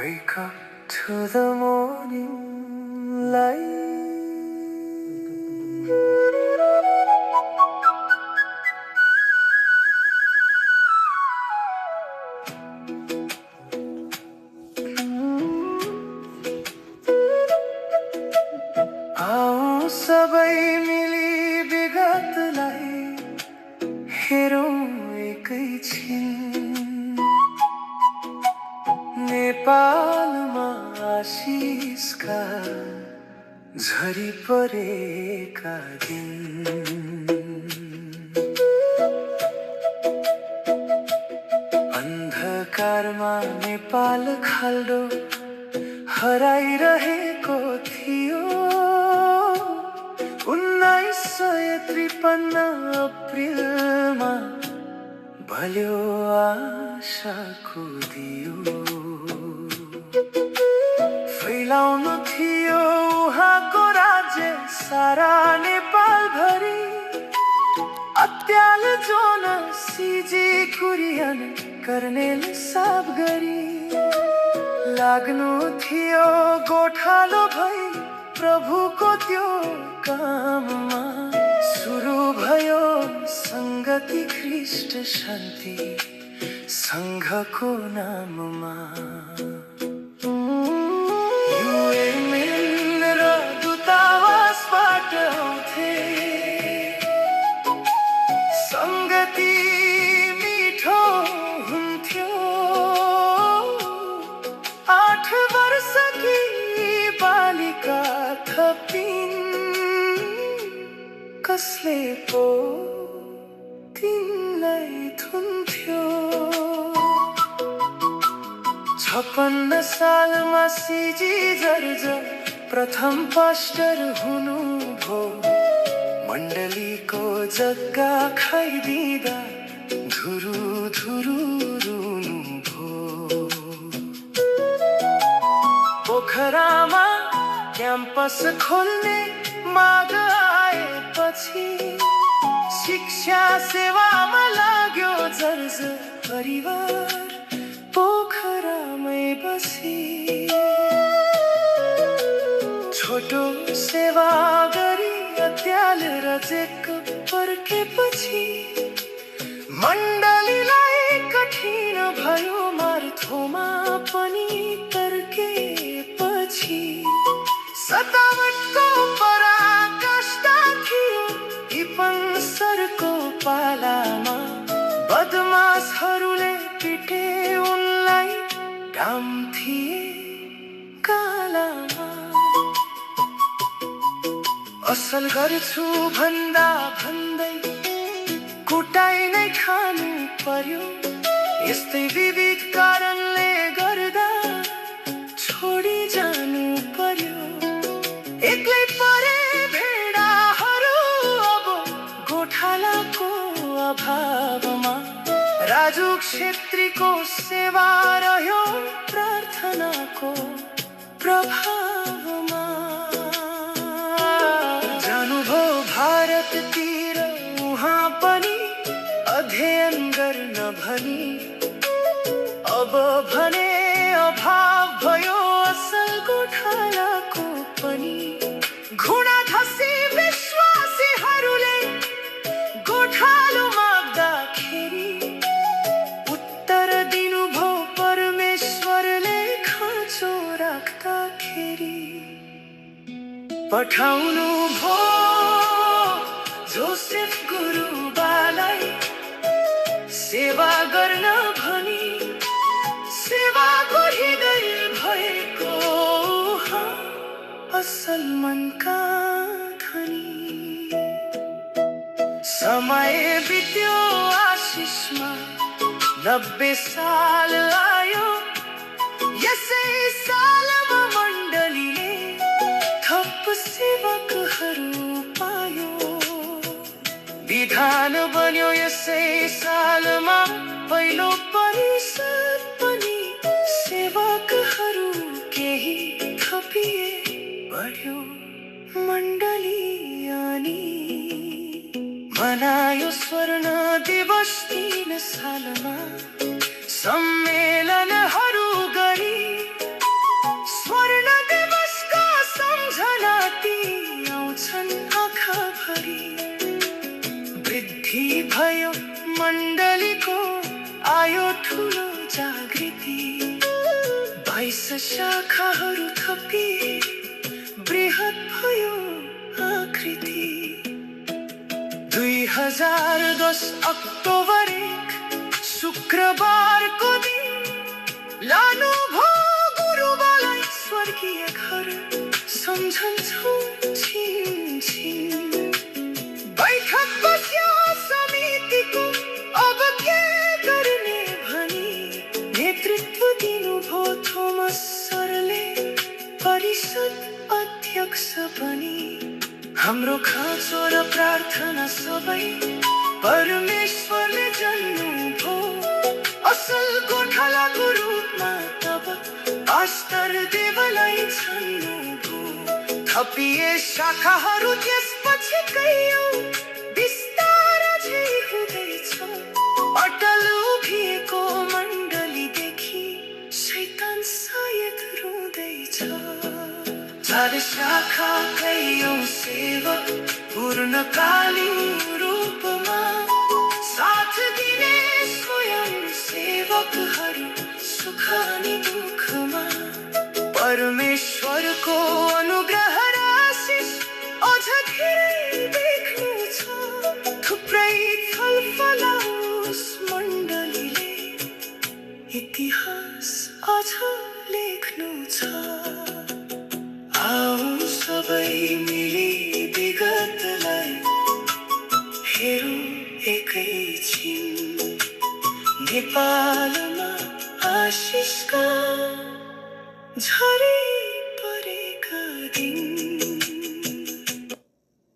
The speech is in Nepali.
Wake up to the morning light. आओ सबै मिली विगतलाई हेरौँ एकैछिन। नेपालमा आशिषका झरी परेका दिन। अन्धकारमा नेपाल खाल्डो हराइरहेको थियो। 1953 अप्रिलमा बल्यो आशाको दियो। फैलाउनु थियो उहाँको राज्य सारा नेपालभरि। अत्याल जोन सिजी कुरियन कर्नेल साब गरी। लाग्नु थियो गोठालो भई प्रभुको त्यो काममा। सुरु भयो संगति ख्रीष्ट शान्ति संघको नाममा। युएन र दूतावासबाट आउँथे संगति मिठो हुन्थ्यो। 8 वर्षकी बालिका थपिन् कसले पो तिनलाई थुन्थ्यो। 56 सालमा सिजी जर्ज प्रथम पास्टर हुनुभयो। मण्डलीको जग्गा खाइदिँदा धुरु धुरु रुनुभयो। पोखरामा क्याम्पस खोल्ने माग आएपछि शिक्षा सेवामा लाग्यो जर्ज परिवार पोखरामै बसी। छोटो सेवा गरी अत्याल रजेक पर्केपछि मण्डलीलाई कठिन भयो मार्थोमा पनि तर्केपछि। 57को पराकाष्ठा थियो इपन्सरको पालामा। बदमासहरूले पिटे उनलाई काम थिए कालामा। असल गर्छु भन्दा भन्दै कुटाइ नै खानु पर्यो। यस्तै विविध कारणले गर्दा छोडी जानु पर्यो। एक्लै परे भेडाहरू अब गोठालाको अभावमा। राजु क्षेत्रीको सेवा रह्यो प्रार्थनाको प्रभावमा। जानुभयो भारततिर उहाँ पनि अध्ययन गर्न भनी। अब भने अभाव भयो असल गोठालाको पनि। घुँडा खसी विश्वासीहरूले गोठालो माग्दाखेरि उत्तर दिनुभयो परमेश्वरले खाँचो राख्दाखेरि। पठाउनु भो जोसेफ गुरुबालाई सेवा गर्न भनी। सेवाको हृदय भएको असल मनका धनी। समय बित्यो आशिषमा 90 साल आयो। यसै सालमा मण्डलीले थप सेवकहरू पायो। विधान बन्यो यसै सालमा पहिलो परिषद पनि। सेवकहरू केही थपिए बढ्यो मण्डली अनि। मनायो स्वर्ण दिवस 3 सालमा सम्मेलनहरू गरी। राजनीतिको आयो ठुलो जागृति 22 शाखाहरू थपी बृहत भयो आकृति 2010 अक्टोबर 1 शुक्रबारको दिन लानु भो गुरुबालाई स्वर्गीय घर सम्झन्छौँ छिन छिन बैठक बस्यो समितिको अब के गर्ने भनी नेतृत्व दिनुभयो थोमस सरले परिषद अध्यक्ष बनी हाम्रो खाँचो र प्रार्थना सबै परमेश्वरले जन्नुभयो असल गोठालाको रूपमा तब पास्टर देवलाई छन्नुभयो थपिए शाखाहरू त्यसपछि कैयौँ बिस्तार झै हुँदैछ अटल उभिएको मण्डलीदेखि शैतान सायद रुँदैछ 4 शाखा कैयौँ सेवक पूर्णकालीन रूपमा साथ दिने स्वयं सेवकहरू सुख अनि दुःखमा परमेश्वरको अनुग्रह र आशिष अझ धेरै देख्नु छ थुप्रै छलफलाउस मण्डलीले इतिहास अझ लेख्नु छ आऊ सबै मिली विगतलाई हेरौँ एकैछिन नेपालमा आशिषका झरी परेका दिन